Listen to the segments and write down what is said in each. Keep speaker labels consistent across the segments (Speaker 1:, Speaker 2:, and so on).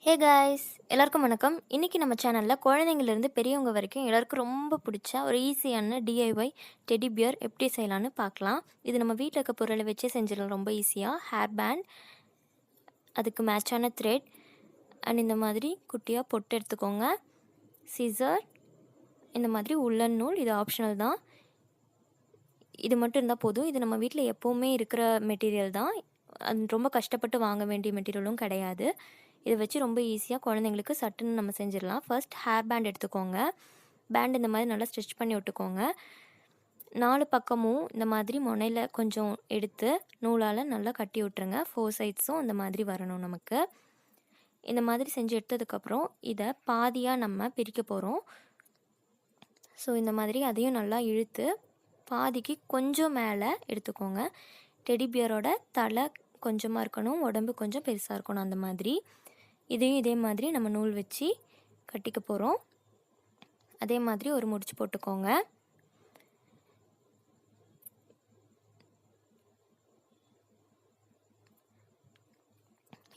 Speaker 1: Hey guys, எல்லாருக்கும் வணக்கம். இன்றைக்கி நம்ம சேனலில் குழந்தைங்கள்லேருந்து பெரியவங்க வரைக்கும் எல்லாருக்கும் ரொம்ப பிடிச்ச ஒரு ஈஸியான டிஐஒய் டெடி பியர் எப்படி செய்யலான்னு பார்க்கலாம். இது நம்ம வீட்டில் இருக்க பொருளை வச்சே செஞ்சிடலாம் ரொம்ப ஈஸியாக. ஹேர் பேண்ட், அதுக்கு மேட்சான த்ரெட் அண்ட் இந்த மாதிரி குட்டியாக பொட்டு எடுத்துக்கோங்க. சிசர், இந்த மாதிரி உள்ளன் நூல், இது ஆப்ஷனல் தான். இது மட்டும் இருந்தால் போதும். இது நம்ம வீட்டில் எப்போவுமே இருக்கிற மெட்டீரியல் தான். அது ரொம்ப கஷ்டப்பட்டு வாங்க வேண்டிய மெட்டீரியலும் கிடையாது. இதை வச்சு ரொம்ப ஈஸியாக குழந்தைங்களுக்கு சட்டுன்னு நம்ம செஞ்சிடலாம். ஃபர்ஸ்ட் ஹேர் பேண்ட் எடுத்துக்கோங்க. பேண்ட் இந்த மாதிரி நல்லா ஸ்டிச் பண்ணி விட்டுக்கோங்க. 4 பக்கமும் இந்த மாதிரி முனையில் கொஞ்சம் எடுத்து நூலால் நல்லா கட்டி விட்டுருங்க. 4 சைட்ஸும் இந்த மாதிரி வரணும் நமக்கு. இந்த மாதிரி செஞ்சு எடுத்ததுக்கப்புறம் இதை பாதியாக நம்ம பிரிக்க போகிறோம். ஸோ இந்த மாதிரி அதையும் நல்லா இழுத்து பாதிக்கு கொஞ்சம் மேலே எடுத்துக்கோங்க. டெடி பியரோட தலை கொஞ்சமாக இருக்கணும், உடம்பு கொஞ்சம் பெருசாக இருக்கணும். அந்த மாதிரி இதையும் இதே மாதிரி நம்ம நூல் வச்சு கட்டிக்க போகிறோம். அதே மாதிரி ஒரு முடிச்சு போட்டுக்கோங்க.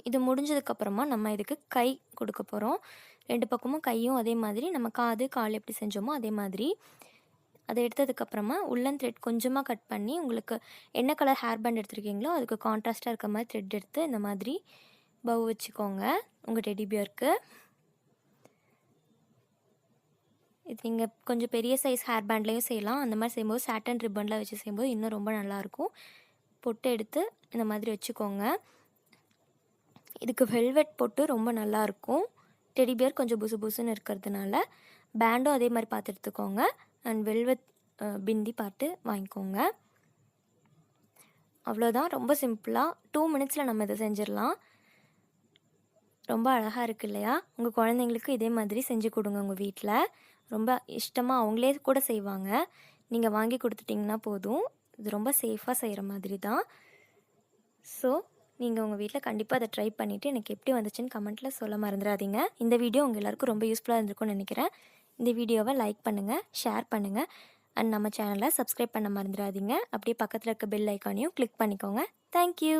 Speaker 1: இது முடிஞ்சதுக்கப்புறமா நம்ம இதுக்கு கை கொடுக்க போகிறோம். 2 பக்கமும் கையும் அதே மாதிரி நம்ம கால் எப்படி செஞ்சோமோ அதே மாதிரி அதை எடுத்ததுக்கப்புறமா உள்ளன் த்ரெட் கொஞ்சமாக கட் பண்ணி உங்களுக்கு என்ன கலர் ஹேர் பேண்ட் எடுத்துருக்கீங்களோ அதுக்கு கான்ட்ராஸ்ட்டாக இருக்க மாதிரி த்ரெட் எடுத்து இந்த மாதிரி பவ் வச்சுக்கோங்க உங்கள் டெடி பியருக்கு. இது நீங்கள் கொஞ்சம் பெரிய சைஸ் ஹேர் பேண்ட்லேயும் செய்யலாம். அந்த மாதிரி செய்யும்போது சாட்டன் ரிப்பனில் வச்சு செய்யும்போது இன்னும் ரொம்ப நல்லாயிருக்கும். பொட்டு எடுத்து இந்த மாதிரி வச்சுக்கோங்க. இதுக்கு வெல்வெட் பொட்டு ரொம்ப நல்லாயிருக்கும். டெடி பியர் கொஞ்சம் புசு புசுன்னு இருக்கிறதுனால பேண்டும் அதே மாதிரி பார்த்து எடுத்துக்கோங்க. அண்ட் வெல்வெட் பிந்தி பார்த்து வாங்கிக்கோங்க. அவ்வளோதான், ரொம்ப சிம்பிளாக 2 மினிட்ஸில் நம்ம இதை செஞ்சிடலாம். ரொம்ப அழகாக இருக்குது இல்லையா? உங்கள் குழந்தைங்களுக்கு இதே மாதிரி செஞ்சு கொடுங்க. உங்கள் வீட்டில் ரொம்ப இஷ்டமாக அவங்களே கூட செய்வாங்க. நீங்கள் வாங்கி கொடுத்துட்டிங்கன்னா போதும். இது ரொம்ப சேஃபாக செய்கிற மாதிரி தான். ஸோ நீங்கள் உங்கள் வீட்டில் கண்டிப்பாக அதை ட்ரை பண்ணிவிட்டு எனக்கு எப்படி வந்துச்சுன்னு கமெண்ட்டில் சொல்ல மறந்துடாதீங்க. இந்த வீடியோ உங்கள் எல்லாருக்கும் ரொம்ப யூஸ்ஃபுல்லாக இருந்திருக்கும்னு நினைக்கிறேன். இந்த வீடியோவை லைக் பண்ணுங்கள், ஷேர் பண்ணுங்கள் அண்ட் நம்ம சேனலை சப்ஸ்கிரைப் பண்ண மறந்துடாதீங்க. அப்படியே பக்கத்தில் இருக்க பெல் ஐக்கானையும் கிளிக் பண்ணிக்கோங்க. தேங்க்யூ.